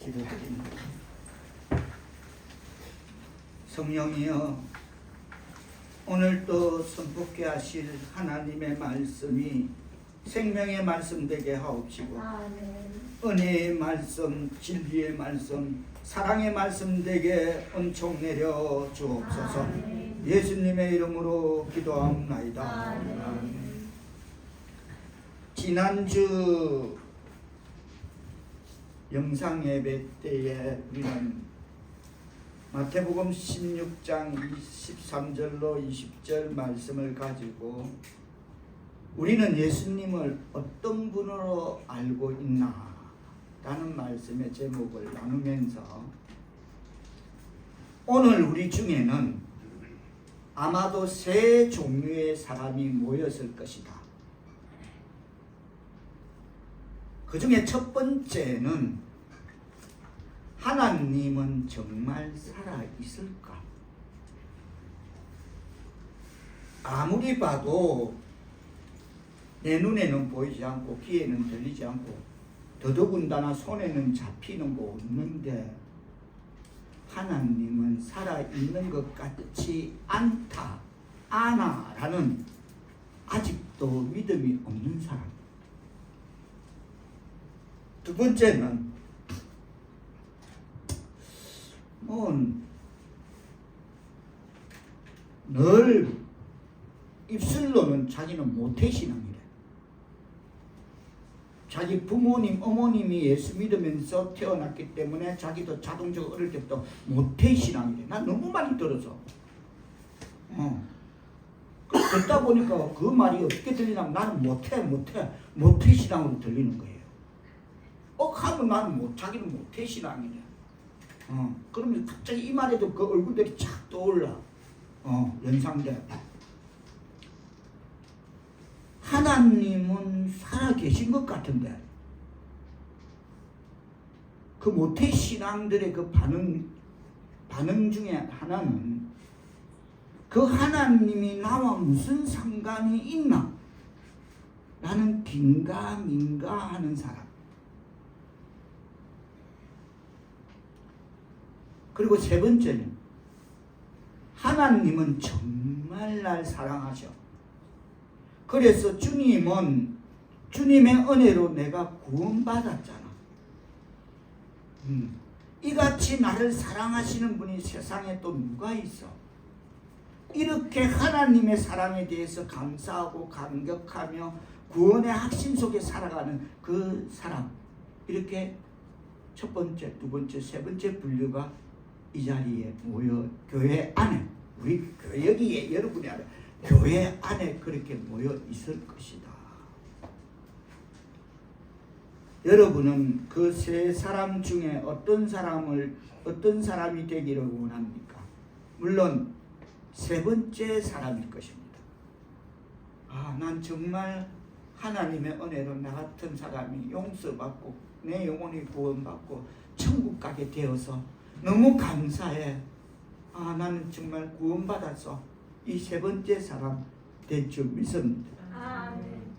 기도드립니다. 성령이여, 오늘 또 선포케 하실 하나님의 말씀이 생명의 말씀 되게 하옵시고, 은혜의 말씀, 진리의 말씀, 사랑의 말씀 되게 은총 내려 주옵소서. 예수님의 이름으로 기도하옵나이다. 지난주 영상 예배 때에 우리는 마태복음 16장 23절로 20절 말씀을 가지고 우리는 예수님을 어떤 분으로 알고 있나 라는 말씀의 제목을 나누면서, 오늘 우리 중에는 아마도 세 종류의 사람이 모였을 것이다. 그 중에 첫 번째는, 하나님은 정말 살아있을까? 아무리 봐도 내 눈에는 보이지 않고 귀에는 들리지 않고 더더군다나 손에는 잡히는 거 없는데 하나님은 살아있는 것 같지 않아라는 아직도 믿음이 없는 사람. 두 번째는 늘 입술로는 자기는 모태신앙이래. 자기 부모님, 어머님이 예수 믿으면서 태어났기 때문에 자기도 자동적으로 어릴 때부터 모태신앙이래. 난 너무 많이 들어서. 듣다 보니까 그 말이 어떻게 들리냐면 나는 모태신앙으로 들리는 거예요. 하면 나는 자기는 모태신앙이래. 그러면 갑자기 이 말에도 그 얼굴들이 착 떠올라. 연상돼. 하나님은 살아계신 것 같은데, 그 모태신앙들의 그 반응 중에 하나는, 그 하나님이 나와 무슨 상관이 있나? 라는 긴가민가 하는 사람. 그리고 세 번째는, 하나님은 정말 날 사랑하셔. 그래서 주님은 주님의 은혜로 내가 구원받았잖아. 이같이 나를 사랑하시는 분이 세상에 또 누가 있어? 이렇게 하나님의 사랑에 대해서 감사하고 감격하며 구원의 확신 속에 살아가는 그 사람, 이렇게 첫 번째, 두 번째, 세 번째 분류가 이 자리에 모여, 교회 안에, 우리 교회 여기에 여러분이 알아, 교회 안에 그렇게 모여 있을 것이다. 여러분은 그 세 사람 중에 어떤 사람이 되기를 원합니까? 물론 세 번째 사람일 것입니다. 난 정말 하나님의 은혜로 나 같은 사람이 용서받고 내 영혼이 구원받고 천국 가게 되어서 너무 감사해. 나는 정말 구원받아서 이 세 번째 사람 될 줄 믿습니다.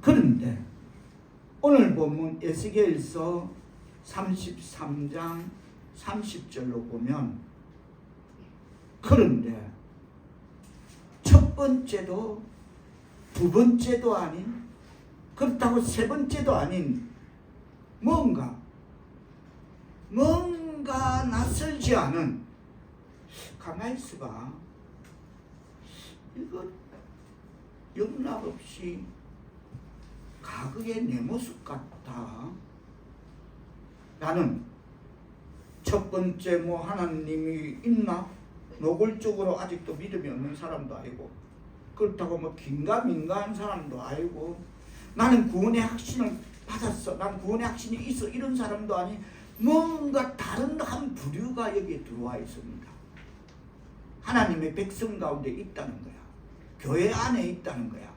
그런데 오늘 본문 에스겔서 33장 30절로 보면, 그런데 첫 번째도 두 번째도 아닌, 그렇다고 세 번째도 아닌 뭔가 낯설지 않은, 가만히 있어봐, 이거 영락없이 가극의 내 모습 같다 라는, 첫 번째 하나님이 있나? 노골적으로 아직도 믿음이 없는 사람도 아니고, 그렇다고 긴가민가한 사람도 아니고, 나는 구원의 확신을 받았어, 난 구원의 확신이 있어, 이런 사람도 아니, 뭔가 다른 한 부류가 여기에 들어와 있습니다. 하나님의 백성 가운데 있다는 거야. 교회 안에 있다는 거야.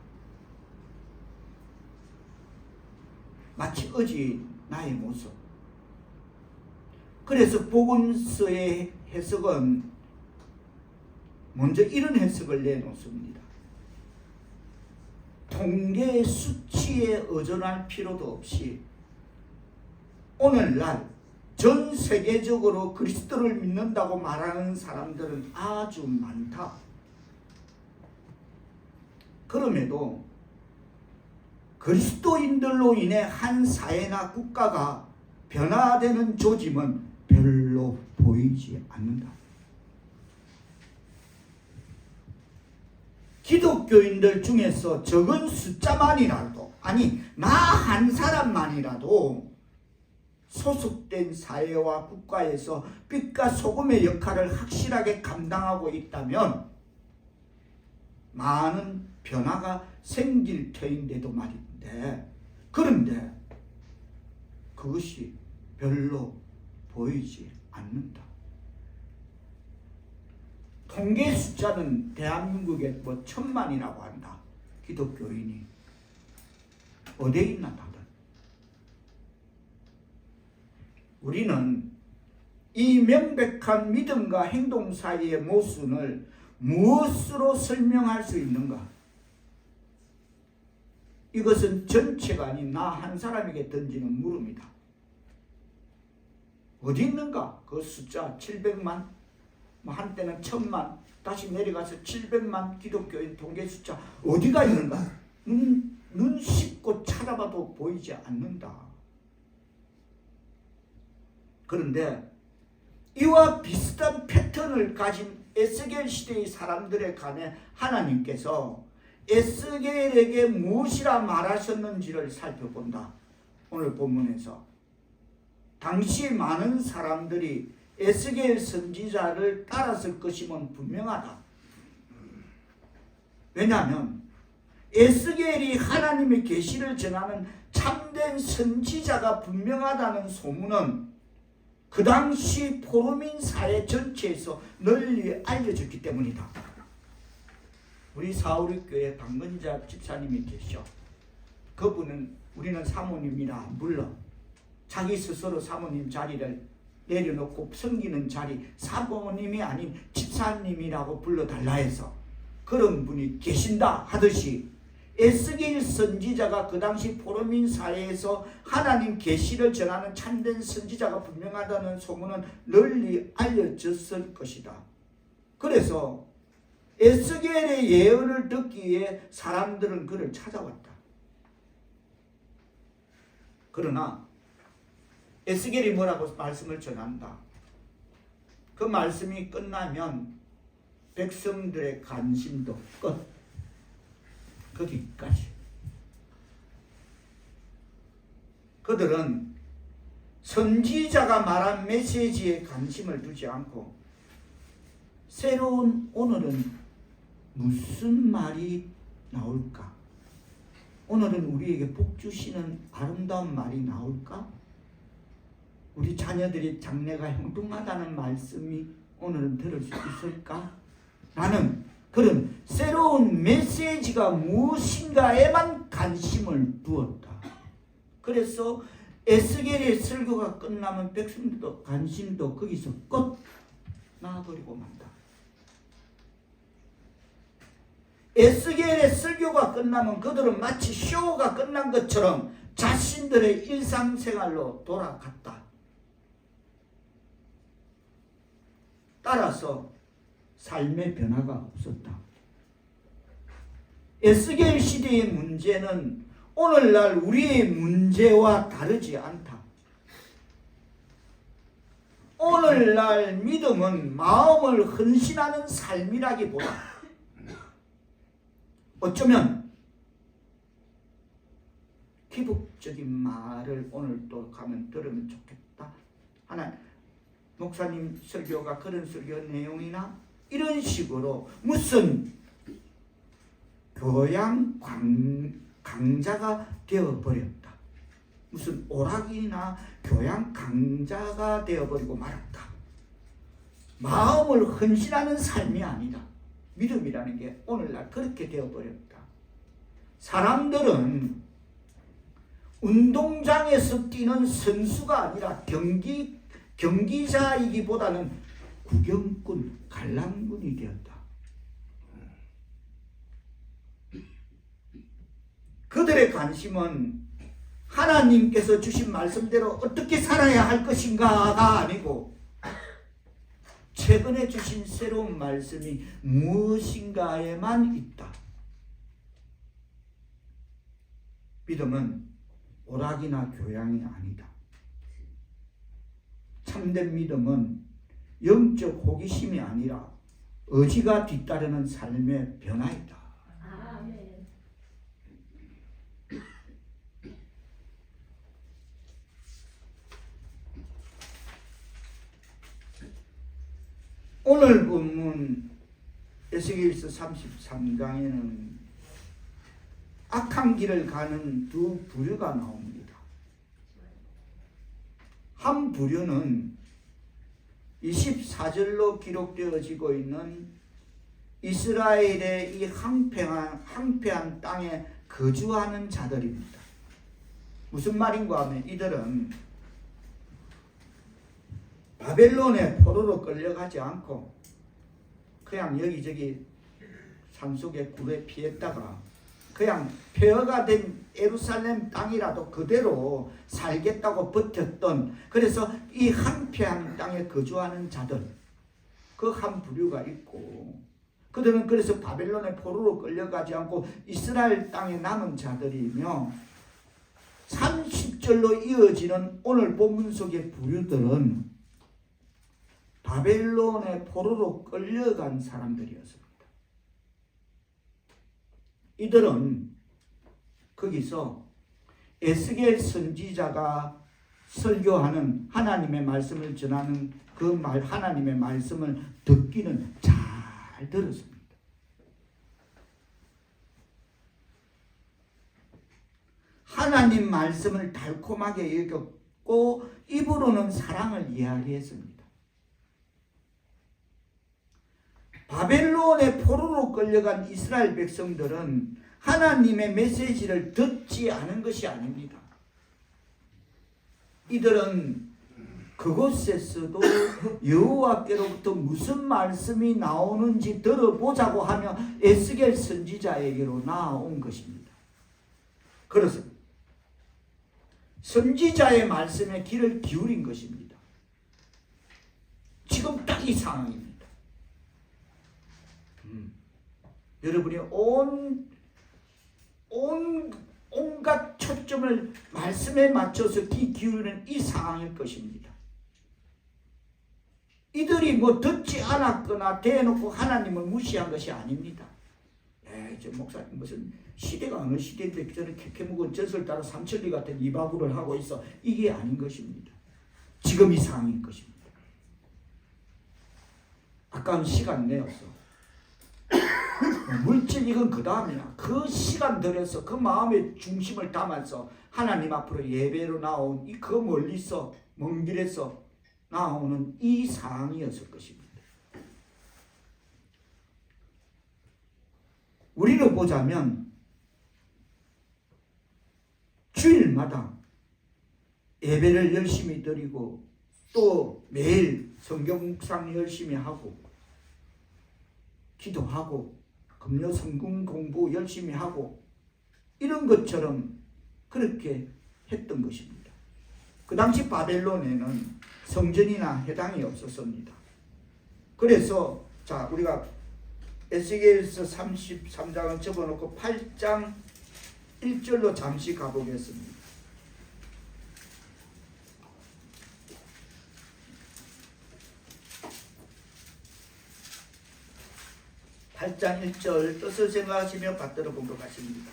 마치 어제 나의 모습. 그래서 복음서의 해석은 먼저 이런 해석을 내놓습니다. 통계 수치에 의존할 필요도 없이 오늘날 전 세계적으로 그리스도를 믿는다고 말하는 사람들은 아주 많다. 그럼에도 그리스도인들로 인해 한 사회나 국가가 변화되는 조짐은 별로 보이지 않는다. 기독교인들 중에서 적은 숫자만이라도, 아니 나 한 사람만이라도 소속된 사회와 국가에서 빛과 소금의 역할을 확실하게 감당하고 있다면 많은 변화가 생길 터인데도 말인데, 그런데 그것이 별로 보이지 않는다. 통계 숫자는 대한민국에 뭐 1000만이라고 한다. 기독교인이 어디에 있나 다들. 우리는 이 명백한 믿음과 행동 사이의 모순을 무엇으로 설명할 수 있는가? 이것은 전체가 아닌 나 한 사람에게 던지는 물음이다. 어디 있는가? 그 숫자 700만, 뭐 한때는 1000만, 다시 내려가서 700만 기독교인 통계 숫자 어디가 있는가? 눈 씻고 찾아봐도 보이지 않는다. 그런데 이와 비슷한 패턴을 가진 에스겔 시대의 사람들에 관해 하나님께서 에스겔에게 무엇이라 말하셨는지를 살펴본다. 오늘 본문에서 당시 많은 사람들이 에스겔 선지자를 따랐을 것임은 분명하다. 왜냐하면 에스겔이 하나님의 계시를 전하는 참된 선지자가 분명하다는 소문은 그 당시 포로민 사회 전체에서 널리 알려졌기 때문이다. 우리 사우리교회 박문자 집사님이 계셔. 그분은 우리는 사모님이라 불러. 자기 스스로 사모님 자리를 내려놓고 섬기는 자리, 사모님이 아닌 집사님이라고 불러달라 해서 그런 분이 계신다 하듯이 에스겔 선지자가 그 당시 포로민 사회에서 하나님 계시를 전하는 참된 선지자가 분명하다는 소문은 널리 알려졌을 것이다. 그래서 에스겔의 예언을 듣기 위해 사람들은 그를 찾아왔다. 그러나 에스겔이 뭐라고 말씀을 전한다. 그 말씀이 끝나면 백성들의 관심도 끝. 거기까지. 그들은 선지자가 말한 메시지에 관심을 두지 않고 새로운 오늘은 무슨 말이 나올까? 오늘은 우리에게 복 주시는 아름다운 말이 나올까? 우리 자녀들이 장래가 형통하다는 말씀이 오늘은 들을 수 있을까? 나는 그런 새로운 메시지가 무엇인가에만 관심을 두었다. 그래서 에스겔의 설교가 끝나면 백성들도 관심도 거기서 끝 나버리고 만다. 에스겔의 설교가 끝나면 그들은 마치 쇼가 끝난 것처럼 자신들의 일상생활로 돌아갔다. 따라서 삶의 변화가 없었다. 에스겔 시대의 문제는 오늘날 우리의 문제와 다르지 않다. 오늘날 믿음은 마음을 헌신하는 삶이라기보다 어쩌면 기복적인 말을 오늘 또 가면 들으면 좋겠다. 하나 목사님 설교가 그런 설교 내용이나 이런 식으로 무슨 교양 강자가 되어버렸다. 무슨 오락이나 교양 강자가 되어버리고 말았다. 마음을 헌신하는 삶이 아니다. 믿음이라는 게 오늘날 그렇게 되어버렸다. 사람들은 운동장에서 뛰는 선수가 아니라 경기자이기보다는 구경꾼, 관람꾼이 되었다. 그들의 관심은 하나님께서 주신 말씀대로 어떻게 살아야 할 것인가가 아니고 최근에 주신 새로운 말씀이 무엇인가에만 있다. 믿음은 오락이나 교양이 아니다. 참된 믿음은 영적 호기심이 아니라 의지가 뒤따르는 삶의 변화이다. 아멘. 오늘 본문 에스겔서 33장에는 악한 길을 가는 두 부류가 나옵니다. 한 부류는 24절로 기록되어지고 있는 이스라엘의 이 황폐한 땅에 거주하는 자들입니다. 무슨 말인가 하면 이들은 바벨론의 포로로 끌려가지 않고 그냥 여기저기 산속에 굴에 피했다가 그냥 폐허가 된 예루살렘 땅이라도 그대로 살겠다고 버텼던, 그래서 이 황폐한 땅에 거주하는 자들, 그 한 부류가 있고, 그들은 그래서 바벨론의 포로로 끌려가지 않고 이스라엘 땅에 남은 자들이며, 30절로 이어지는 오늘 본문 속의 부류들은 바벨론의 포로로 끌려간 사람들이었습니다. 이들은 거기서 에스겔 선지자가 설교하는 하나님의 말씀을 전하는 그 하나님의 말씀을 듣기는 잘 들었습니다. 하나님 말씀을 달콤하게 여겼고 입으로는 사랑을 이야기했습니다. 바벨론의 포로로 끌려간 이스라엘 백성들은 하나님의 메시지를 듣지 않은 것이 아닙니다. 이들은 그곳에서도 여호와께로부터 무슨 말씀이 나오는지 들어보자고 하며 에스겔 선지자에게로 나아온 것입니다. 그렇습니다. 선지자의 말씀에 귀를 기울인 것입니다. 지금 딱 이 상황입니다. 여러분이 온갖 초점을 말씀에 맞춰서 귀 기울이는 이 상황일 것입니다. 이들이 뭐 듣지 않았거나 대놓고 하나님을 무시한 것이 아닙니다. 저 목사님 무슨 시대가 어느 시대인데 저는 캐캐묵은 젖을 따라 삼천리 같은 이바구를 하고 있어. 이게 아닌 것입니다. 지금 이 상황일 것입니다. 아까운 시간 내었어. 물질 이건 그 다음이야. 그 시간 들여서 그 마음의 중심을 담아서 하나님 앞으로 예배로 나온 이 그 멀리서 먼 길에서 나오는 이 상황이었을 것입니다. 우리로 보자면 주일마다 예배를 열심히 드리고 또 매일 성경 묵상 열심히 하고 기도하고 금요 성경 공부 열심히 하고 이런 것처럼 그렇게 했던 것입니다. 그 당시 바벨론에는 성전이나 회당이 없었습니다. 그래서 자 우리가 에스겔서 33장을 접어놓고 8장 1절로 잠시 가보겠습니다. 8장 1절 뜻을 생각하시며 받들어 보도록 하십니다.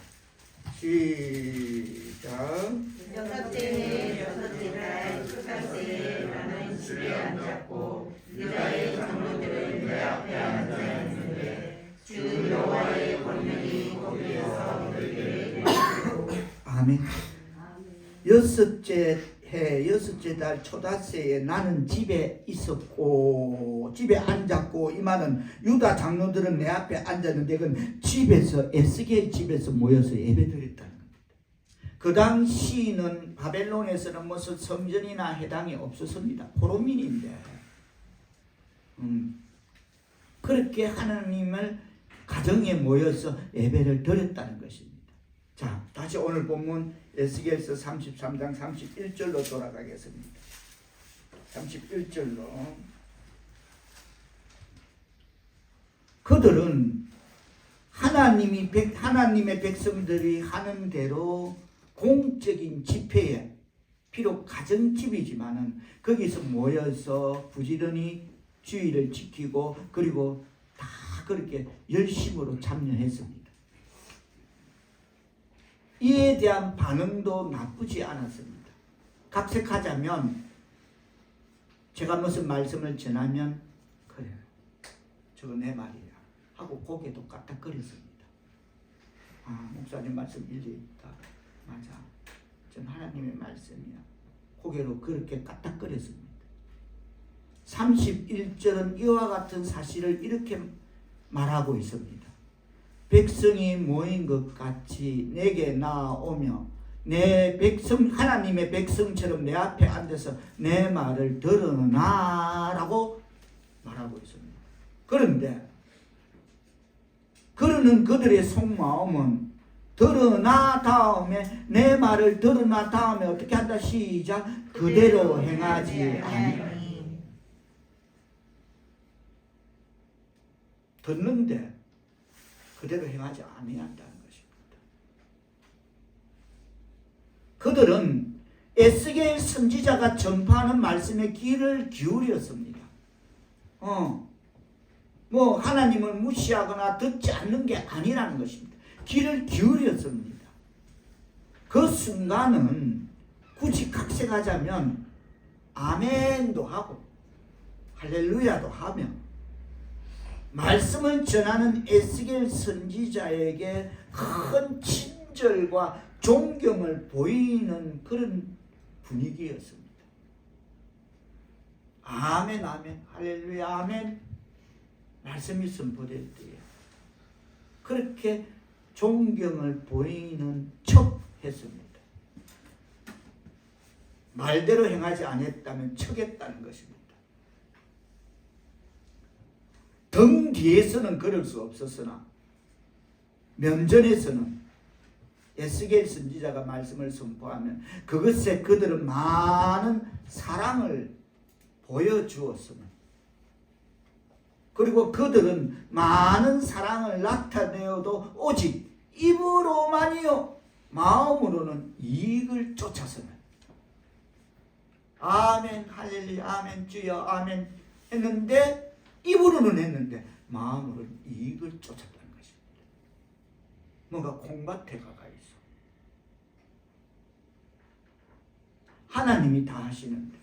시작. 여섯째는 여섯째 달 첫날에 나는 집에 앉았고 유다의 장로들은 내 앞에 앉아있는데 주 여호와의 권능이 거기에서 너희에게 임하고. 아멘. 여섯째 해 여섯째 달 초닷새에 나는 집에 있었고 집에 앉았고, 이 말은 유다 장로들은 내 앞에 앉았는데 그건 집에서 에스겔 집에서 모여서 예배드렸다는 겁니다. 그 당시는 바벨론에서는 무슨 성전이나 회당이 없었습니다. 포로민인데 그렇게 하나님을 가정에 모여서 예배를 드렸다는 것입니다. 자, 다시 오늘 본문 에스겔서 33장 31절로 돌아가겠습니다. 31절로. 그들은 하나님의 백성들이 하는 대로 공적인 집회에, 비록 가정집이지만은 거기서 모여서 부지런히 주의를 지키고 그리고 다 그렇게 열심으로 참여했습니다. 이에 대한 반응도 나쁘지 않았습니다. 각색하자면 제가 무슨 말씀을 전하면 그래, 저거 내 말이야 하고 고개도 까딱거렸습니다. 아, 목사님 말씀 일리 있다. 맞아. 전 하나님의 말씀이야. 고개로 그렇게 까딱거렸습니다. 31절은 이와 같은 사실을 이렇게 말하고 있습니다. 백성이 모인 것 같이 내게 나아오며 내 백성, 하나님의 백성처럼 내 앞에 앉아서 내 말을 들으나라고 말하고 있습니다. 그런데 그러는 그들의 속마음은 들으나 다음에 내 말을 들으나 다음에 어떻게 한다? 시작. 그대로 행하지 아니하니. 듣는데 그대로 행하지 아니한다는 것입니다. 그들은 에스겔 선지자가 전파하는 말씀에 귀를 기울였습니다. 뭐 하나님을 무시하거나 듣지 않는 게 아니라는 것입니다. 귀를 기울였습니다. 그 순간은 굳이 각색하자면 아멘도 하고 할렐루야도 하며 말씀을 전하는 에스겔 선지자에게 큰 친절과 존경을 보이는 그런 분위기였습니다. 아멘, 아멘, 할렐루야, 아멘. 말씀이 선포될 때에 그렇게 존경을 보이는 척 했습니다. 말대로 행하지 않았다면 척했다는 것입니다. 등 뒤에서는 그럴 수 없었으나 면전에서는 에스겔 선지자가 말씀을 선포하면 그것에 그들은 많은 사랑을 보여주었습니다. 그리고 그들은 많은 사랑을 나타내어도 오직 입으로만이요 마음으로는 이익을 쫓아서는 아멘 할렐루야 아멘 주여 아멘 했는데 입으로는 했는데 마음으로는 이익을 쫓았다는 것입니다. 뭔가 콩밭에 가가 있어. 하나님이 다 하시는데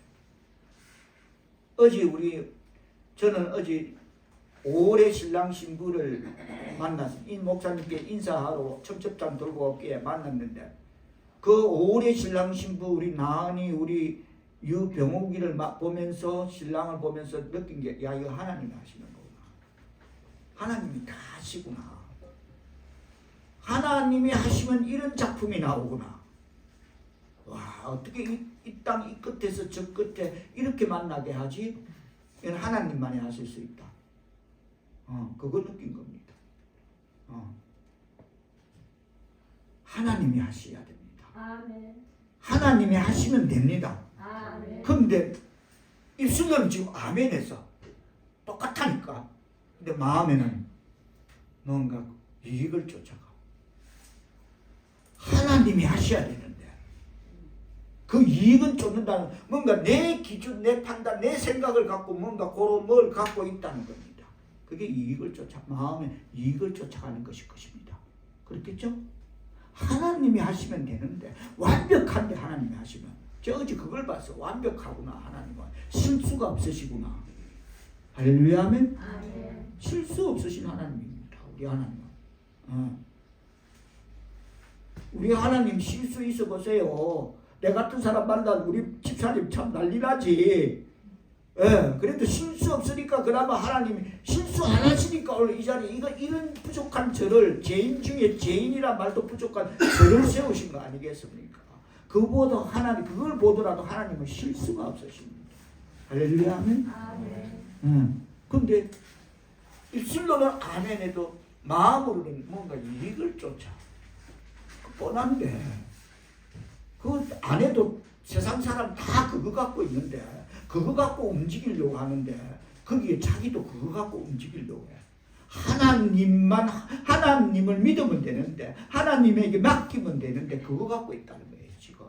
저는 어제 5월의 신랑 신부를 만나서 이 목사님께 인사하러 첩첩장 들고 오기에 만났는데 그 5월의 신랑 신부 우리 나은이 우리 유병옥이를 보면서 신랑을 보면서 느낀 게 야 이거 하나님이 하시는 거구나. 하나님이 다 하시구나. 하나님이 하시면 이런 작품이 나오구나. 와 어떻게 이 땅 이 끝에서 저 끝에 이렇게 만나게 하지? 이건 하나님만이 하실 수 있다. 그거 느낀 겁니다. 하나님이 하셔야 됩니다. 아멘. 하나님이 하시면 됩니다. 아멘. 근데 입술로는 지금 아멘 해서 똑같다니까. 근데 마음에는 뭔가 이익을 쫓아가. 하나님이 하셔야 되는데 그 이익은 쫓는다는 뭔가 내 기준, 내 판단, 내 생각을 갖고 뭔가 그런 뭘 갖고 있다는 겁니다. 그게 이익을 마음에 이익을 쫓아가는 것입니다. 그렇겠죠? 하나님이 하시면 되는데 완벽한데 하나님이 하시면 제가 어제 그걸 봤어. 완벽하구나 하나님은. 실수가 없으시구나. 할렐루야 아멘. 아멘. 실수 없으신 하나님입니다. 우리 하나님은. 우리 하나님 실수 있어 보세요. 내 같은 사람 만나면 우리 집사님 참 난리나지. 예, 그래도 실수 없으니까 그나마 하나님이 실수 안 하시니까 오늘 이 자리에 이런 부족한 저를 죄인 중에 죄인이란 말도 부족한 저를 세우신 거 아니겠습니까? 그보다 그걸 보더라도 하나님은 실수가 없으십니다. 할렐루야 아멘. 아멘. 근데 입술로는 아멘 해도 마음으로는 뭔가 이익을 쫓아. 뻔한데 그 안에도 세상 사람 다 그거 갖고 있는데 그거 갖고 움직이려고 하는데 거기에 자기도 그거 갖고 움직이려고 해. 하나님을 믿으면 되는데 하나님에게 맡기면 되는데 그거 갖고 있다는 거예요 지금.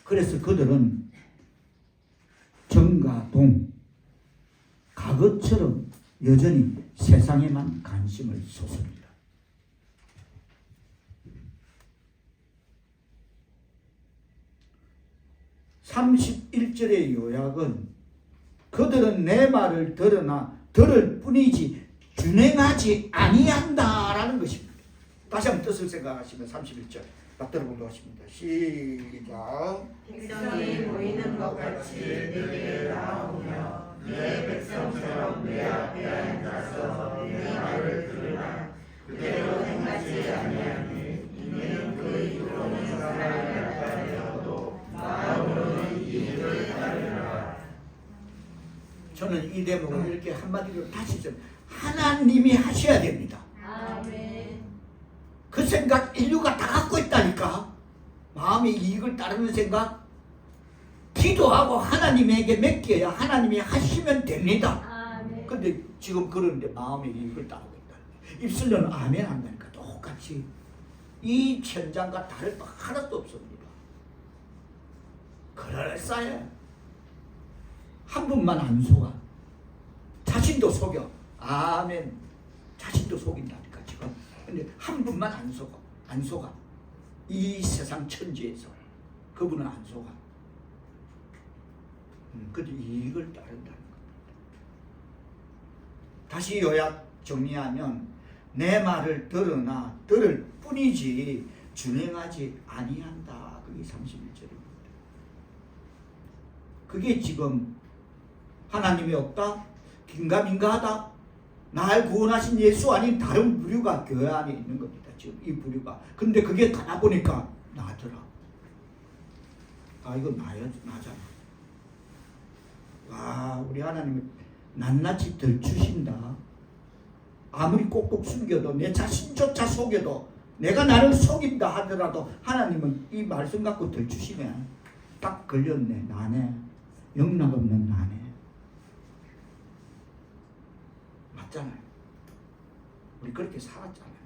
그래서 그들은 정과 동, 과거처럼 여전히 세상에만 관심을 쏟습니다. (31절의) 요약은 그들은 내 말을 들을 뿐이지 준행하지 아니한다라는 것입니다. 다시 한번 뜻을 생각하시면 31절 맞들어 보도록 하십니다. 시작. 백성이 모이는 것 같이 내게 나오며 내 백성처럼 내 앞에 앉아서 내 말을 들으나 그대로 행하지 아니하니 이는 그 입으로는 사랑을 따르려도 마음으로는 이익을 따르라. 저는 이 대목을 이렇게 한마디로 다시 좀 하나님이 하셔야 됩니다. 아멘. 그 생각 인류가 다 갖고 있다니까. 마음의 이익을 따르는 생각. 기도하고 하나님에게 맡겨야 하나님이 하시면 됩니다. 아멘. 근데 지금 그러는데 마음의 이익을 따르고 있다. 입술로는 아멘 한다니까. 똑같이 이 현장과 다를 바 하나도 없습니다. 그럴싸해. 한 분만 안 속아. 자신도 속여. 아멘. 자신도 속인다니까 지금. 근데 한 분만 안 속아. 안 속아. 이 세상 천지에서 그분은 안 속아. 근데 이익을 따른다는 겁니다. 다시 요약 정리하면 내 말을 들을 뿐이지 준행하지 아니한다. 그게 31절입니다. 그게 지금 하나님이 없다? 긴가민가하다? 날 구원하신 예수 아닌 다른 부류가 교회 안에 있는 겁니다. 지금 이 부류가. 근데 그게 가다 보니까 나더라. 아 이거 나잖아. 와 우리 하나님은 낱낱이 덜추신다. 아무리 꼭꼭 숨겨도 내 자신조차 속여도 내가 나를 속인다 하더라도 하나님은 이 말씀 갖고 덜추시네. 딱 걸렸네. 나네. 영락없는 나네. 맞잖아요. 우리 그렇게 살았잖아요.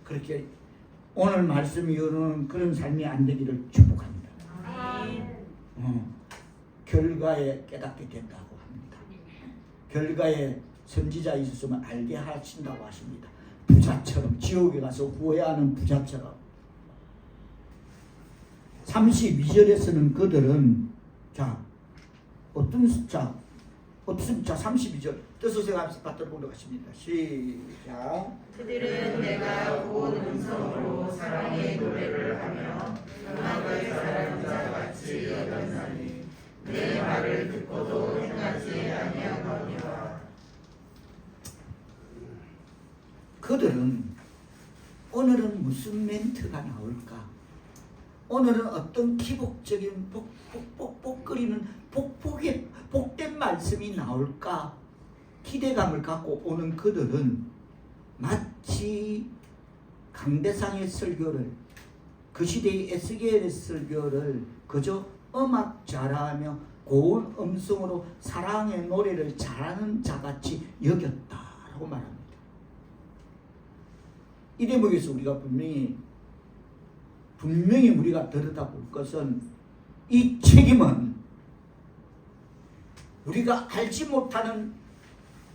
그렇게 오늘 말씀 이후로는 그런 삶이 안 되기를 축복합니다. 결과에 깨닫게 된다고 합니다. 결과에 선지자 있었으면 알게 하신다고 하십니다. 부자처럼 지옥에 가서 후회하는 부자처럼. 32절에서는 그들은 어떤 숫자 32절 뜻을 생각하면서 받들어 보도록 하십니다. 시작. 그들은 내가 온 음성으로 사랑의 노래를 하며 음악을 사랑자 같이 여겼나니 내 말을 듣고도 행하지 아니하거니와. 그들은 오늘은 무슨 멘트가 나올까? 오늘은 어떤 기복적인 뽁뽁뽁거리는 복된 말씀이 나올까? 기대감을 갖고 오는 그들은 마치 강대상의 설교를, 그 시대의 에스겔의 설교를 그저 음악 잘하며 고운 음성으로 사랑의 노래를 잘하는 자같이 여겼다라고 말합니다. 이 대목에서 우리가 분명히 우리가 들여다볼 것은 이 책임은 우리가 알지 못하는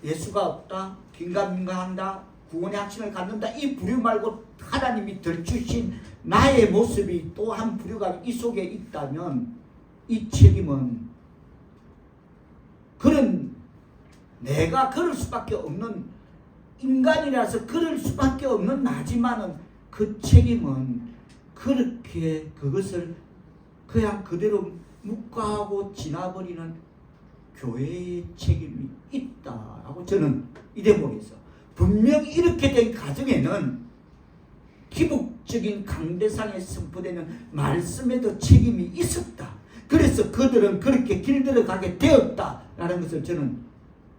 예수가 없다, 긴가민가한다, 구원의 확신을 갖는다, 이 부류 말고 하나님이 덜주신 나의 모습이 또 한 부류가 이 속에 있다면 이 책임은 내가 그럴 수밖에 없는 인간이라서 그럴 수밖에 없는 나지만은 그 책임은 그렇게 그것을 그냥 그대로 묵과하고 지나버리는 교회의 책임이 있다라고 저는 이 대목에서 분명히 이렇게 된 가정에는 기복적인 강대상에 선포되는 말씀에도 책임이 있었다. 그래서 그들은 그렇게 길들어가게 되었다라는 것을 저는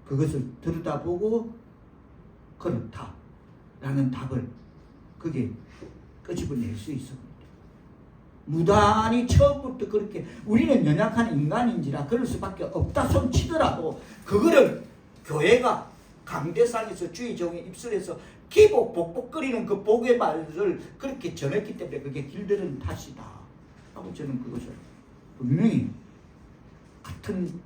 그것을 들여다보고 그렇다라는 답을 그게 끄집어낼 수 있습니다. 무단히 처음부터 그렇게 우리는 연약한 인간인지라 그럴 수밖에 없다 손치더라도 그거를 교회가 강대상에서 주의 종의 입술에서 기복 복복거리는 그 복의 말을 그렇게 전했기 때문에 그게 길들은 탓이다 하고 저는 그것을 분명히 같은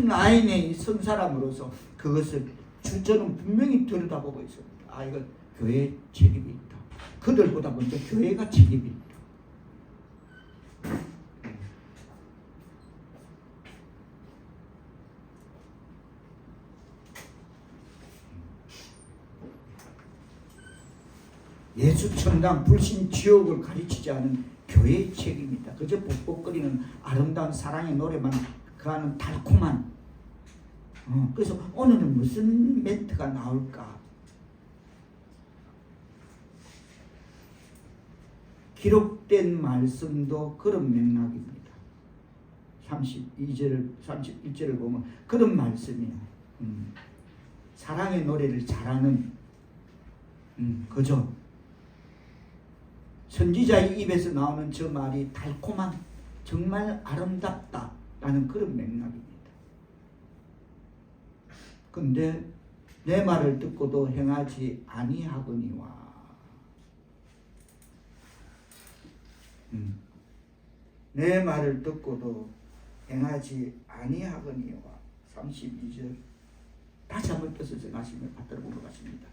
라인에 선 사람으로서 그것을 저는 분명히 들여다보고 있습니다. 아, 이건 교회의 책임이 있다. 그들보다 먼저 교회가 책임이 있다. 예수 천당 불신 지옥을 가르치지 않은 교회의 책임이다. 그저 뻑뻑거리는 아름다운 사랑의 노래만 그하는 달콤한 그래서 오늘은 무슨 멘트가 나올까? 기록된 말씀도 그런 맥락입니다. 32절, 31절을 보면 그런 말씀이에요. 사랑의 노래를 잘하는 그저 선지자의 입에서 나오는 저 말이 달콤한 정말 아름답다라는 그런 맥락입니다. 근데 내 말을 듣고도 행하지 아니하거니와 내 말을 듣고도 행하지 아니하거니와 32절 다시 한번 뜻을 정하시며 받들어 보러 가십니다.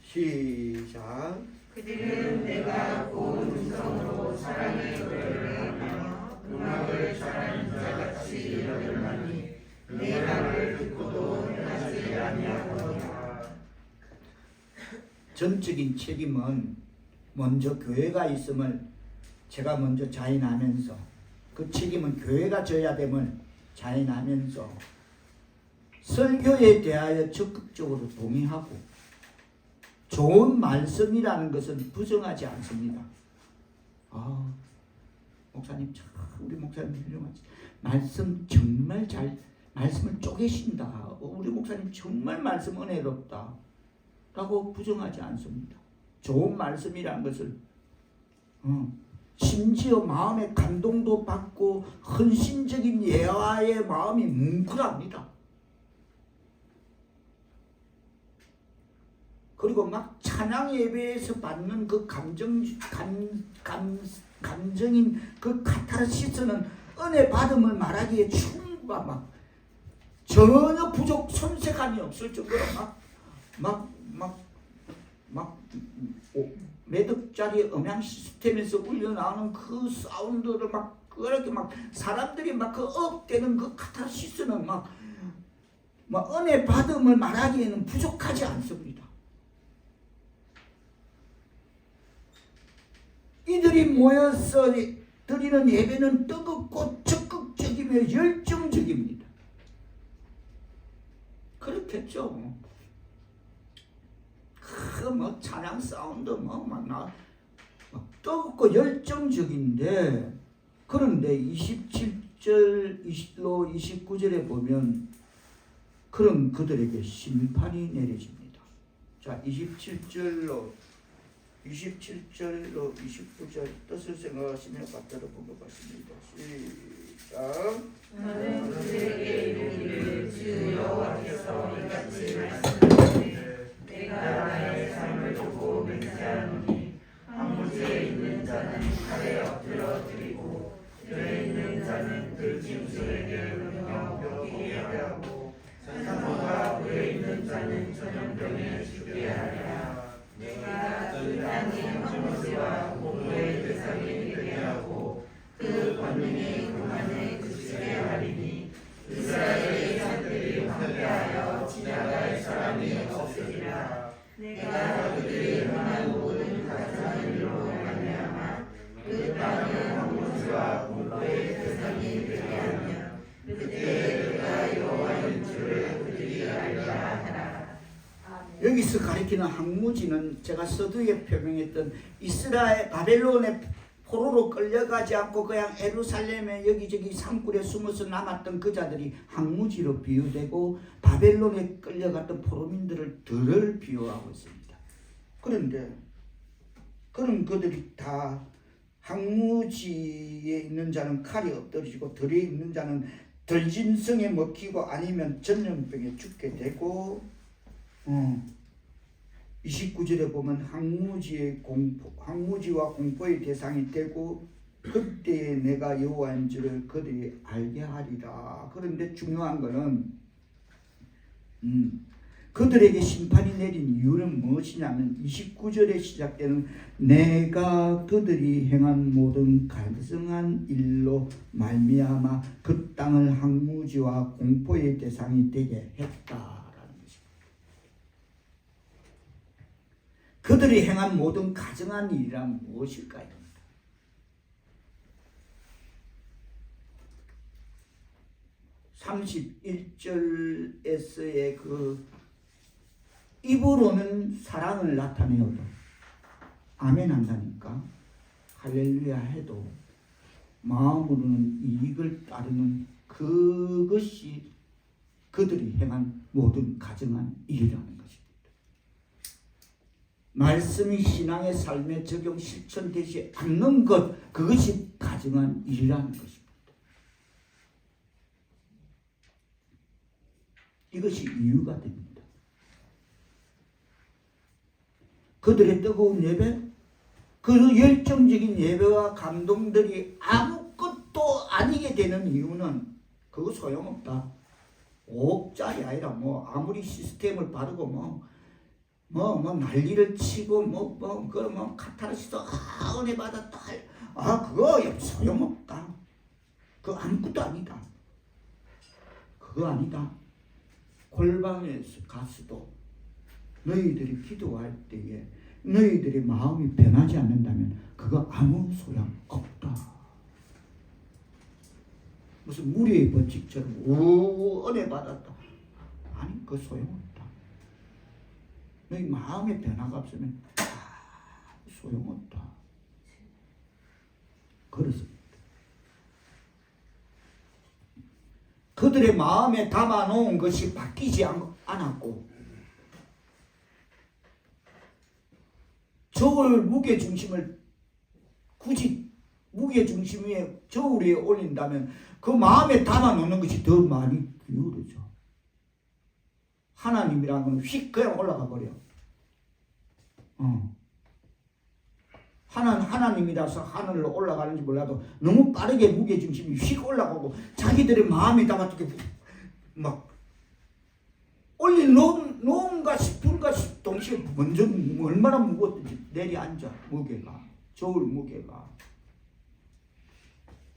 시작. 그들은 내가 고운 음성으로 사랑의 노래를 하며 음악을 잘하는 자같이 여들나니 내 말을 듣고도 행하지 아니하거니와. 전적인 책임은 먼저 교회가 있음을 제가 먼저 자인하면서 그 책임은 교회가 져야 됨을 자인하면서 설교에 대하여 적극적으로 동의하고 좋은 말씀이라는 것은 부정하지 않습니다. 아, 목사님 참 우리 목사님 훌륭하지. 말씀 정말 잘 말씀을 쪼개신다. 우리 목사님 정말 말씀 은혜롭다. 라고 부정하지 않습니다. 좋은 말씀이라는 것을 심지어 마음의 감동도 받고 헌신적인 예화의 마음이 뭉클합니다. 그리고 막 찬양 예배에서 받는 그 감정인 그 카타르시스는 은혜 받음을 말하기에 충분한 막 전혀 부족 손색함이 없을 정도로 매듭짜리 음향 시스템에서 울려 나오는 그 사운드를 막 그렇게 막 사람들이 막 그 업되는 그 카타르시스는 막 은혜 받음을 말하기에는 부족하지 않습니다. 이들이 모여서 드리는 예배는 뜨겁고 적극적이며 열정적입니다. 그렇겠죠. 그 찬양 사운드 막 뜨겁고 열정적인데 그런데 27절 20로 29절에 보면 그런 그들에게 심판이 내려집니다. 자, 27절로 29절 뜻을 생각하시며 받들어 보고 가십니다. 시작. 너는 그들에게 이르기를 주 여호와께서 이같이 말씀하시되 내가 나의 삶을 두고 맹세하노니 황무지에 있는 자는 칼에 엎드려 드리고 들에 있는 자는 들짐승에게 물며 먹이게 하고 산소가 물에 있는 자는 전염병에 죽게 하리라. 내가 그 땅의 황무지와 공포의 대상이 되게 하고 그 권능의 그만에 그치게 하리니 이스라엘의 산들이 황폐하여 지나갈 사람이 없으리라. 내가 그들이 행한 모든 가증한 일로 말미암아 그 땅의 황무지와 공포의 대상이 되게 하며 그때 내가 여호와인 줄을 그들이 알리라 하라. 여기서 가리키는 황무지는 제가 서두에 표명했던 이스라엘 바벨론의 포로로 끌려가지 않고 그냥 예루살렘의 여기저기 산굴에 숨어서 남았던 그 자들이 항무지로 비유되고 바벨론에 끌려갔던 포로민들을 비유하고 있습니다. 그런데 그런 그들이 다 항무지에 있는 자는 칼이 엎드러지고 들에 있는 자는 들짐승에 먹히고 아니면 전염병에 죽게 되고 29절에 보면 항무지와 공포의 대상이 되고 그때에 내가 여호와인 줄을 그들이 알게 하리라. 그런데 중요한 것은 그들에게 심판이 내린 이유는 무엇이냐면 29절에 시작되는 내가 그들이 행한 모든 갈등한 일로 말미암아 그 땅을 항무지와 공포의 대상이 되게 했다라는 것입니다. 그들이 행한 모든 가증한 일이란 무엇일까요? 31절에서의 그 입으로는 사랑을 나타내어도 아멘 한다니까 할렐루야 해도 마음으로는 이익을 따르는 그것이 그들이 행한 모든 가증한 일이라는 것입니다. 말씀이 신앙의 삶에 적용 실천되지 않는 것, 그것이 가증한 일이라는 것입니다. 이것이 이유가 됩니다. 그들의 뜨거운 예배, 그 열정적인 예배와 감동들이 아무것도 아니게 되는 이유는 그거 소용없다. 5억짜리 아니라 뭐 아무리 시스템을 바르고 뭐 난리를 치고 그러면 카타르시스 은혜 받았다 그거 소용없다. 그거 아무것도 아니다. 그거 아니다. 골방에 가서도 너희들이 기도할 때에 너희들의 마음이 변하지 않는다면 그거 아무 소용 없다. 무슨 무리의 법칙처럼 은혜 받았다. 아니 그거 소용없다. 너희 마음의 변화가 없으면 소용없다. 그렇습니다. 그들의 마음에 담아놓은 것이 바뀌지 않았고 저울 무게중심을 굳이 무게중심에 저울 위에 올린다면 그 마음에 담아놓는 것이 더 많이 기울어져. 하나님이라는 건 휙 그냥 올라가 버려. 하나님이라서 하늘로 올라가는지 몰라도 너무 빠르게 무게중심이 휙 올라가고 자기들의 마음에 담았던 막 놓은가 싶은가 동시에 먼저 얼마나 무거웠든지 내려앉아. 무게가 저울 무게가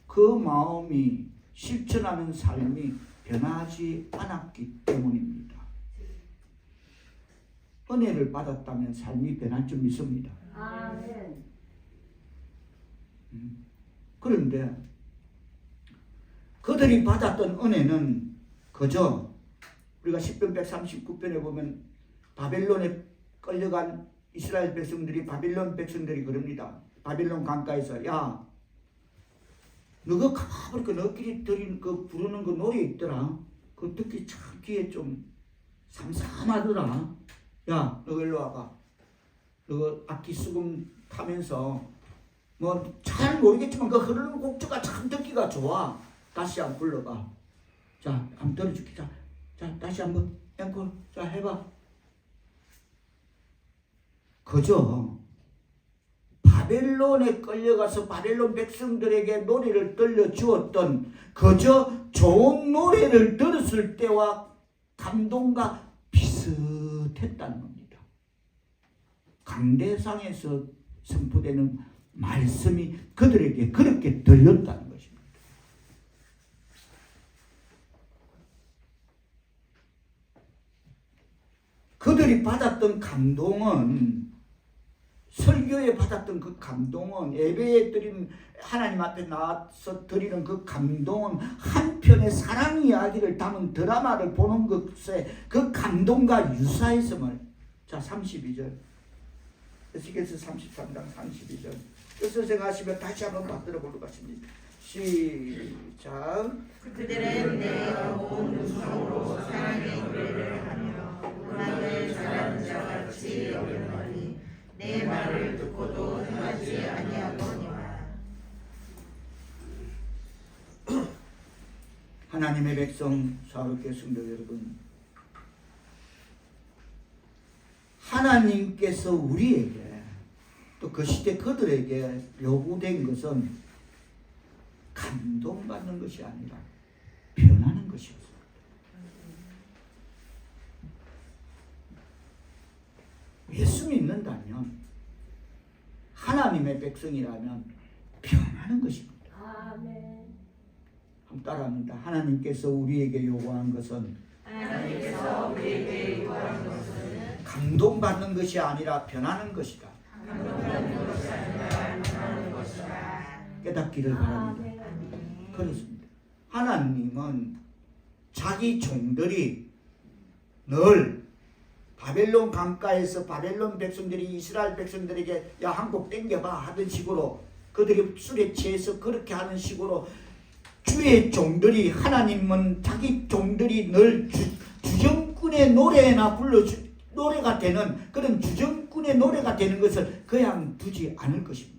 그 마음이 실천하는 삶이 변하지 않았기 때문입니다. 은혜를 받았다면 삶이 변할 줄 믿습니다. 아멘. 그런데 그들이 받았던 은혜는 그저 우리가 10편 139편에 보면 바벨론에 끌려간 이스라엘 백성들이 바빌론 백성들이 그럽니다. 바빌론 강가에서 야 너가 가버리니까 너끼리 드린 그 부르는 그 노래 있더라. 그 듣기 참 귀에 좀 삼삼하더라. 야 너 일로 와봐. 너 악기 수금 타면서 뭐 잘 모르겠지만 그 흐르는 곡조가 참 듣기가 좋아. 다시 한번 불러봐. 자 한번 들어줄게. 자 다시 한번 앵콜. 자 해봐. 그저 바벨론에 끌려가서 바벨론 백성들에게 노래를 들려주었던 그저 좋은 노래를 들었을 때와 감동과 비슷했다는 겁니다. 강대상에서 선포되는 말씀이 그들에게 그렇게 들렸다는 것입니다. 그들이 받았던 감동은 설교에 받았던 그 감동은 예배에 드린 하나님 앞에 나와서 드리는 그 감동은 한편의 사랑 이야기를 담은 드라마를 보는 것에 그 감동과 유사했음을 자 32절 에스겔서 33장 32절 뜻을 생각하시며 다시 한번 받들어 보려고 하십니다. 시작. 그들은 내가 온 음성으로 사랑의 노래를 하며 음악을 잘하는 자 같이 여겼나니 내 말을 듣고도 행하지 아니하거니와. 하나님의 백성 사랑하는 성도 여러분, 하나님께서 우리에게 또 그 시대 그들에게 요구된 것은 감동받는 것이 아니라 변하는 것이었습니다. 예수 믿는다면, 하나님의 백성이라면 변하는 것입니다. 아멘. 한번 따라합니다. 하나님께서 우리에게 요구한 것은 하나님께서 우리에게 요구하는 것은 감동받는 것이 아니라 변하는 것이다. 감동받는 것이 아니라 변하는 것이다. 깨닫기를 바랍니다. 그렇습니다. 하나님은 자기 종들이 늘 바벨론 강가에서 바벨론 백성들이 이스라엘 백성들에게 야 한 곡 땡겨봐 하던 식으로, 그들이 술에 취해서 그렇게 하는 식으로 주의 종들이, 하나님은 자기 종들이 늘 주정꾼의 노래나 노래가 되는 그런 주정꾼의 노래가 되는 것을 그냥 두지 않을 것입니다.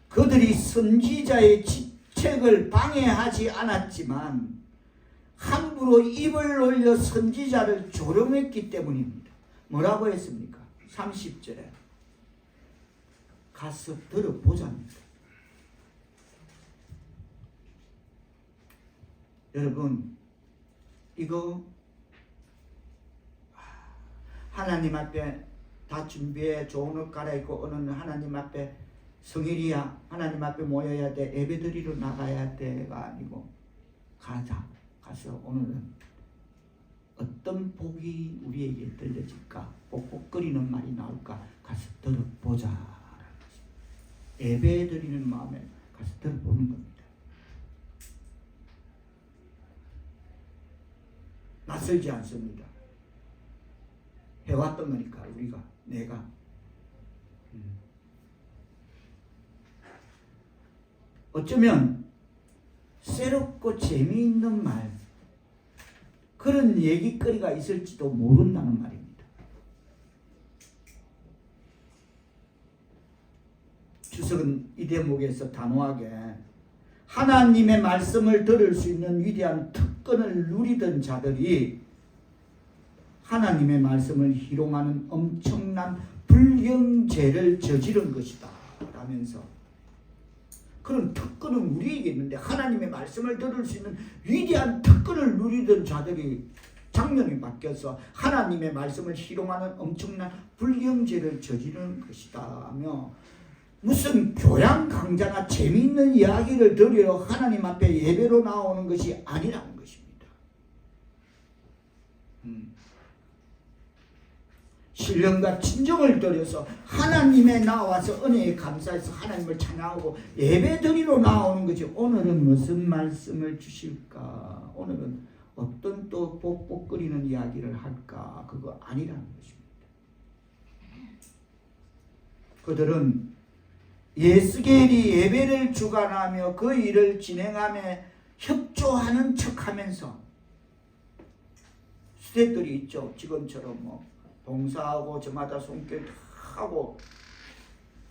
그들이 선지자의 책을 방해하지 않았지만 함부로 입을 올려 선지자를 조롱했기 때문입니다. 뭐라고 했습니까? 30절에 가서 들어보자입니다. 여러분, 이거 하나님 앞에 다 준비해 좋은 옷 갈아입고 오늘 하나님 앞에 성일이야, 하나님 앞에 모여야 돼, 예배드리러 나가야 돼가 아니고 가서 오늘은 어떤 복이 우리에게 들려질까, 복복거리는 말이 나올까 가서 들어보자. 예배드리는 마음에 가서 들어보는 겁니다. 낯설지 않습니다. 해왔던 거니까 내가 어쩌면 새롭고 재미있는 말, 그런 얘기거리가 있을지도 모른다는 말입니다. 주석은 이 대목에서 단호하게 하나님의 말씀을 들을 수 있는 위대한 특권을 누리던 자들이 하나님의 말씀을 희롱하는 엄청난 불경죄를 저지른 것이다 라면서, 그런 특권은 우리에게 있는데 하나님의 말씀을 들을 수 있는 위대한 특권을 누리던 자들이 장면이 바뀌어서 하나님의 말씀을 희롱하는 엄청난 불경죄를 저지르는 것이다 하며, 무슨 교양 강좌나 재미있는 이야기를 들으려 하나님 앞에 예배로 나오는 것이 아니라는 것입니다. 신령과 진정을 들여서 하나님에 나와서 은혜에 감사해서 하나님을 찬양하고 예배드리러 나오는 거지, 오늘은 무슨 말씀을 주실까, 오늘은 어떤 또 복복거리는 이야기를 할까, 그거 아니라는 것입니다. 그들은 예스겔이 예배를 주관하며 그 일을 진행하며 협조하는 척하면서, 스태프들이 있죠, 지금처럼 봉사하고 저마다 손길 하고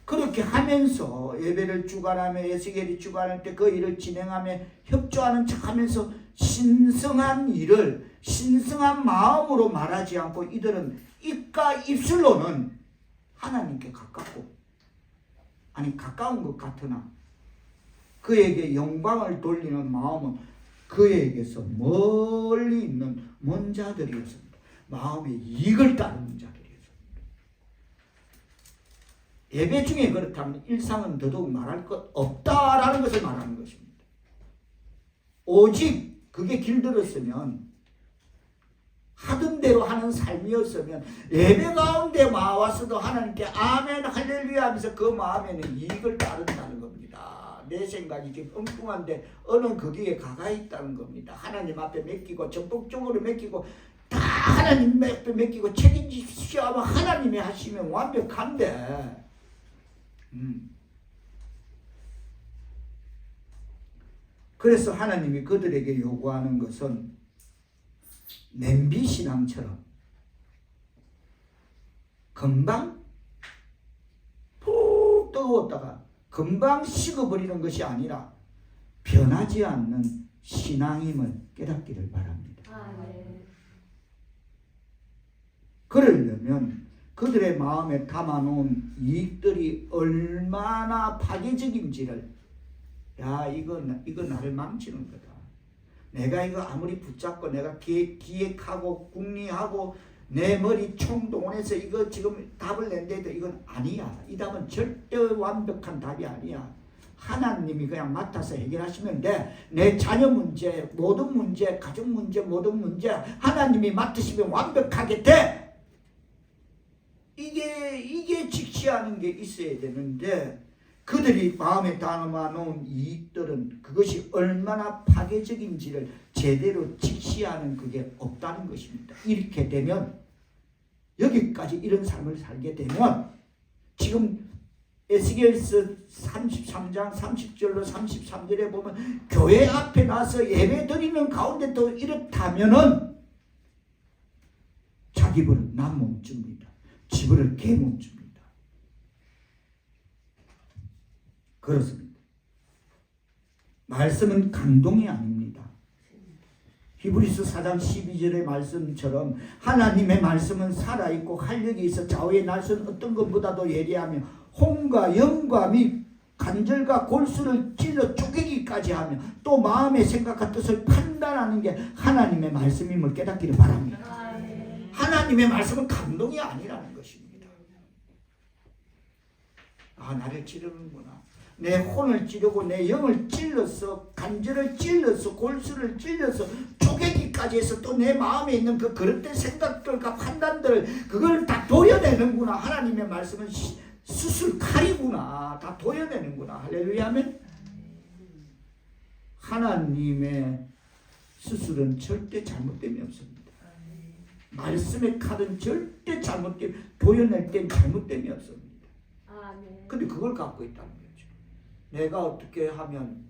그렇게 하면서 예배를 주관하며 예스겔이 주관할 때 그 일을 진행하며 협조하는 척하면서 신성한 일을 신성한 마음으로 말하지 않고, 이들은 입과 입술로는 하나님께 가까운 것 같으나 그에게 영광을 돌리는 마음은 그에게서 멀리 있는 먼 자들이었습니다. 마음의 이익을 따르는 자들이었습니다. 예배 중에 그렇다면 일상은 더더욱 말할 것 없다라는 것을 말하는 것입니다. 오직 그게 길들었으면 하던 대로 하는 삶이었으면 예배 가운데 와서도 하나님께 아멘 할렐루야 하면서 그 마음에는 이익을 따른다는 겁니다. 내 생각이 지금 엉뚱한데 어느 거기에 가가 있다는 겁니다. 하나님 앞에 맡기고 적극적으로 맡기고 다 하나님 앞에 맡기고 책임지십시오 하면 하나님이 하시면 완벽한데 그래서 하나님이 그들에게 요구하는 것은 냄비신앙처럼 금방 푹 뜨거웠다가 금방 식어버리는 것이 아니라 변하지 않는 신앙임을 깨닫기를 바랍니다. 그러려면 그들의 마음에 담아놓은 이익들이 얼마나 파괴적인지를 야 이거 나를 망치는 거다. 내가 이거 아무리 붙잡고 내가 기획하고 궁리하고 내 머리 총동원해서 이거 지금 답을 낸데도 이건 아니야. 이 답은 절대 완벽한 답이 아니야. 하나님이 그냥 맡아서 해결하시면 돼. 내 자녀 문제, 모든 문제, 가족 문제, 모든 문제 하나님이 맡으시면 완벽하게 돼. 이게 직시하는 게 있어야 되는데 그들이 마음에 담아놓은 이익들은 그것이 얼마나 파괴적인지를 제대로 직시하는 그게 없다는 것입니다. 이렇게 되면 여기까지 이런 삶을 살게 되면 지금 에스겔서 33장 30절로 33절에 보면 교회 앞에 나서 예배 드리는 가운데도 이렇다면은 자기 벌은 남 몸줍니다. 지벌을 개 몸줍니다. 그렇습니다. 말씀은 감동이 아닙니다. 히브리서 4장 12절의 말씀처럼 하나님의 말씀은 살아있고 활력이 있어 좌우의 날선 어떤 것보다도 예리하며 혼과 영과 및 관절과 골수를 찔러 쪼개기까지 하며 또 마음의 생각과 뜻을 판단하는 게 하나님의 말씀임을 깨닫기를 바랍니다. 하나님의 말씀은 감동이 아니라는 것입니다. 아, 나를 찌르는구나. 내 혼을 찌르고 내 영을 찔러서 관절을 찔러서 골수를 찔러서 쪼개기까지 해서 또 내 마음에 있는 그 그릇된 생각들과 판단들 그걸 다 도려내는구나. 하나님의 말씀은 수술 칼이구나. 다 도려내는구나. 할렐루야 하면 하나님의 수술은 절대 잘못됨이 없습니다. 말씀의 칼은 절대 잘못됨 도려낼 땐 잘못됨이 없습니다. 근데 그걸 갖고 있다는 거죠. 내가 어떻게 하면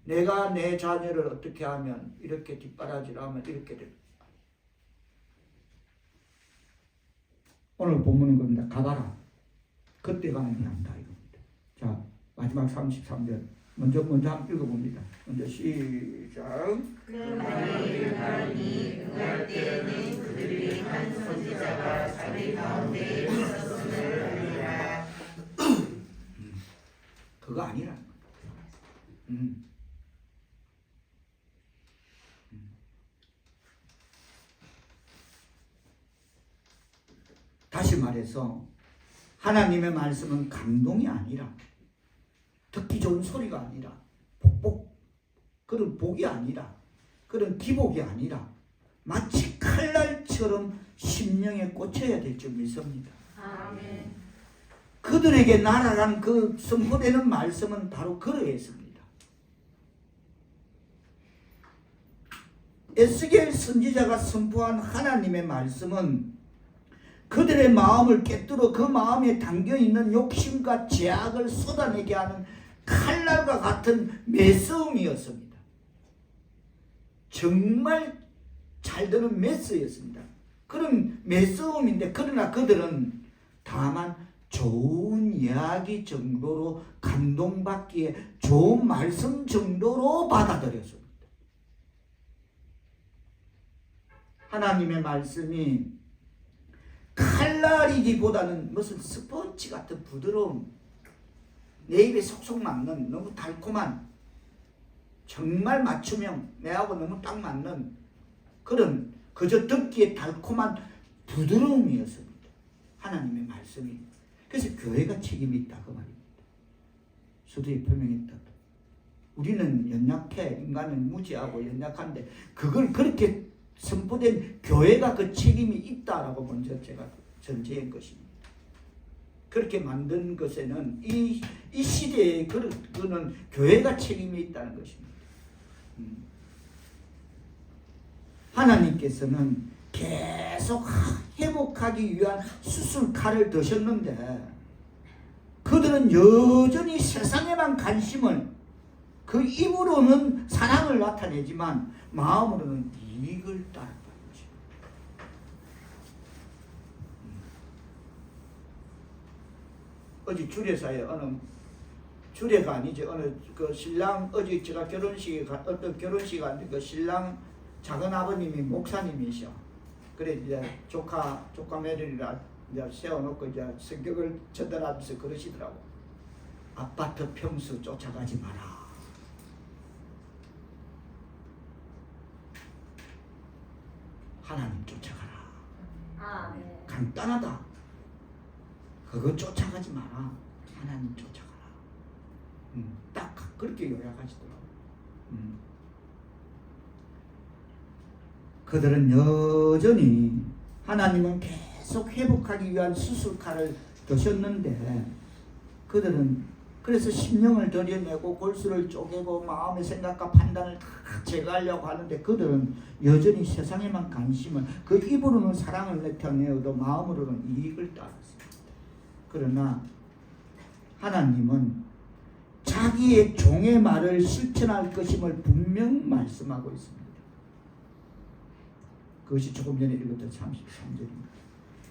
내가 내 자녀를 어떻게 하면 이렇게 뒷바라지를 하면 이렇게 됩니다. 오늘 본문은 겁니다. 가봐라. 그때 가는 게 한다 이겁니다. 자 마지막 33절 먼저 한번 읽어봅니다. 먼저 시작. 그 말이 바르니 그날 때에는 그들이 한 선지자가 자기 가운데 있었음을 알리라. 그거 아니라는 거예요. 다시 말해서 하나님의 말씀은 감동이 아니라 듣기 좋은 소리가 아니라 그런 복이 아니라 그런 기복이 아니라 마치 칼날처럼 심령에 꽂혀야 될 줄 믿습니다. 아멘. 그들에게 날아간 그 선포되는 말씀은 바로 그러했습니다. 에스겔 선지자가 선포한 하나님의 말씀은 그들의 마음을 깨뜨려 그 마음에 담겨있는 욕심과 죄악을 쏟아내게 하는 칼날과 같은 매서움이었습니다. 정말 잘 드는 메스였습니다. 그런 매서움인데 그러나 그들은 다만 좋은 이야기 정도로 감동받기에 좋은 말씀 정도로 받아들였습니다. 하나님의 말씀이 칼날이기보다는 무슨 스펀지 같은 부드러움, 내 입에 속속 맞는 너무 달콤한 정말 맞춤형 내하고 너무 딱 맞는 그런 그저 듣기에 달콤한 부드러움이었습니다. 하나님의 말씀이. 그래서 교회가 책임이 있다 그 말입니다. 수도에 표명했다. 우리는 연약해. 인간은 무지하고 연약한데 그걸 그렇게 선포된 교회가 그 책임이 있다라고 먼저 제가 전제한 것입니다. 그렇게 만든 것에는 이 시대에 그는 교회가 책임이 있다는 것입니다. 하나님께서는 계속 회복하기 위한 수술칼을 드셨는데 그들은 여전히 세상에만 관심을, 그 입으로는 사랑을 나타내지만 마음으로는 이익을 따른다는 것입니다. 어제 주례사에 주례가 아니죠. 그 신랑 어제 제가 어떤 결혼식에 갔는데 그 신랑 작은 아버님이 목사님이셔. 그래 이제 조카 며느리라 이제 세워놓고 이제 성격을 전달하면서 그러시더라고. 아파트 평수 쫓아가지 마라. 하나님 쫓아가라. 간단하다. 그거 쫓아가지 마라. 하나님 쫓아가라. 딱 그렇게 요약하시더라고. 그들은 여전히 하나님은 계속 회복하기 위한 수술칼을 드셨는데 그들은 그래서 심령을 들여내고 골수를 쪼개고 마음의 생각과 판단을 다 제거하려고 하는데 그들은 여전히 세상에만 관심을, 그 입으로는 사랑을 나타내어도 마음으로는 이익을 따랐습니다. 그러나 하나님은 자기의 종의 말을 실천할 것임을 분명 말씀하고 있습니다. 그것이 조금 전에 읽었던 33절입니다.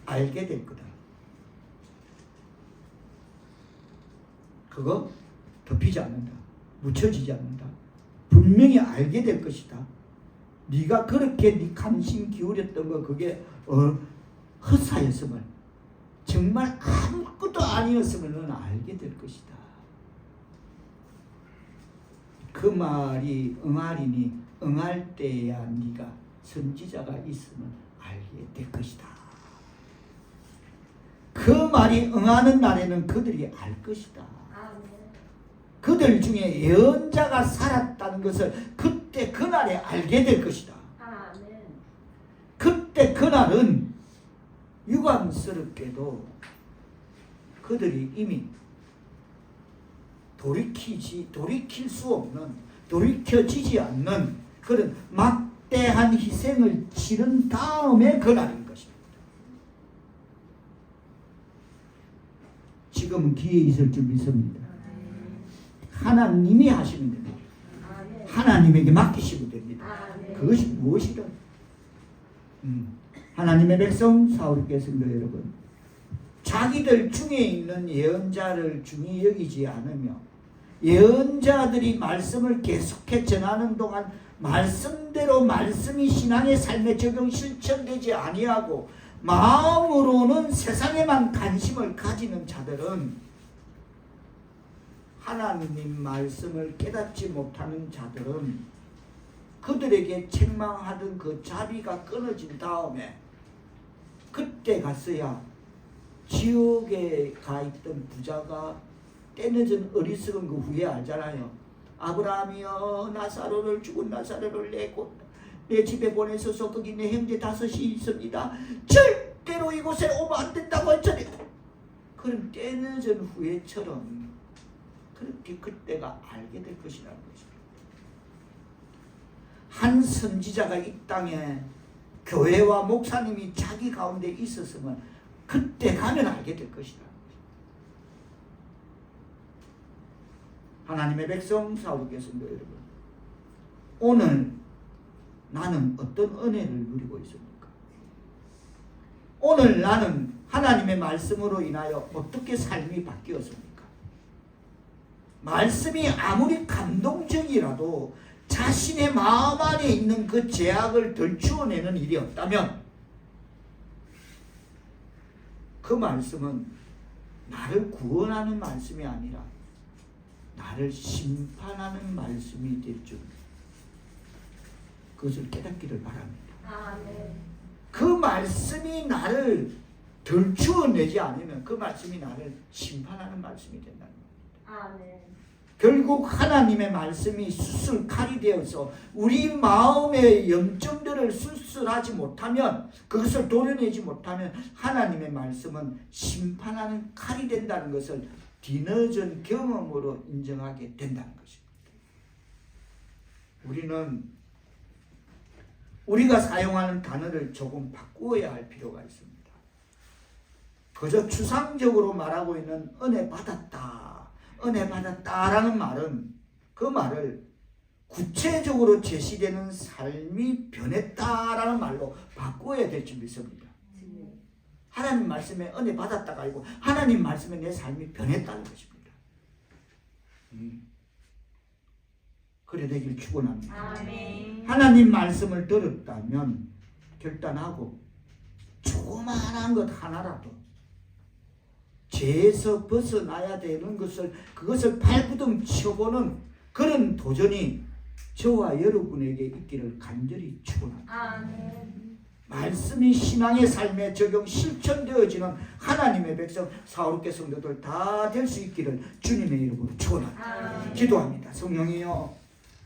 알게 될 거다. 그거 덮이지 않는다. 묻혀지지 않는다. 분명히 알게 될 것이다. 네가 그렇게 네 관심 기울였던 거 그게 헛사였음을, 정말 아무것도 아니었음을 너는 알게 될 것이다. 그 말이 응하리니 응할 때야 네가 선지자가 있음을 알게 될 것이다. 그 말이 응하는 날에는 그들이 알 것이다. 그들 중에 예언자가 살았다는 것을 그때 그날에 알게 될 것이다. 그때 그날은 유감스럽게도 그들이 이미 돌이킬 수 없는, 돌이켜지지 않는 그런 막대한 희생을 치른 다음에 그날인 것입니다. 지금은 뒤에 있을 줄 믿습니다. 하나님이 하시면 됩니다. 하나님에게 맡기시면 됩니다. 그것이 무엇이든. 하나님의 백성 사울께서도 여러분, 자기들 중에 있는 예언자를 중히 여기지 않으며 예언자들이 말씀을 계속해 전하는 동안 말씀대로 말씀이 신앙의 삶에 적용 실천되지 아니하고 마음으로는 세상에만 관심을 가지는 자들은, 하나님 말씀을 깨닫지 못하는 자들은 그들에게 책망하던 그 자비가 끊어진 다음에 그때 갔어야 지옥에 가 있던 부자가 때늦은 어리석은 그 후에 알잖아요. 아브라함이여, 나사로를, 죽은 나사로를 내 집에 보내소서. 거기 내 형제 5이 있습니다. 절대로 이곳에 오면 안 된다고 했잖아요. 그런 때늦은 후에처럼 그렇게 그때가 알게 될 것이라는 것입니다. 한 선지자가 이 땅에 교회와 목사님이 자기 가운데 있었으면 그때 가면 알게 될 것이라는 것입니다. 하나님의 백성 사울께서도 여러분, 오늘 나는 어떤 은혜를 누리고 있습니까? 오늘 나는 하나님의 말씀으로 인하여 어떻게 삶이 바뀌었습니까? 말씀이 아무리 감동적이라도 자신의 마음 안에 있는 그 죄악을 덜추어내는 일이 없다면 그 말씀은 나를 구원하는 말씀이 아니라 나를 심판하는 말씀이 될 줄, 그것을 깨닫기를 바랍니다. 그 말씀이 나를 덜추어내지 않으면 그 말씀이 나를 심판하는 말씀이 된다는 겁니다. 결국 하나님의 말씀이 수술 칼이 되어서 우리 마음의 염증들을 수술하지 못하면, 그것을 도려내지 못하면 하나님의 말씀은 심판하는 칼이 된다는 것을 뒤늦은 경험으로 인정하게 된다는 것입니다. 우리는 우리가 사용하는 단어를 조금 바꾸어야 할 필요가 있습니다. 그저 추상적으로 말하고 있는 은혜 받았다, 은혜 받았다라는 말은, 그 말을 구체적으로 제시되는 삶이 변했다라는 말로 바꾸어야 될 줄 믿습니다. 하나님 말씀에 은혜 받았다가 아니고 하나님 말씀에 내 삶이 변했다는 것입니다. 그래 되길 축원합니다. 아멘. 하나님 말씀을 들었다면 결단하고 조그마한 것 하나라도 죄에서 벗어나야 되는 그것을 발부둥 쳐보는 그런 도전이 저와 여러분에게 있기를 간절히 축원합니다. 아멘. 말씀이 신앙의 삶에 적용 실천되어지는 하나님의 백성 사오르게 성도들 다 될 수 있기를 주님의 이름으로 축원합니다. 기도합니다. 성령이여,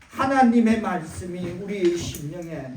하나님의 말씀이 우리의 심령에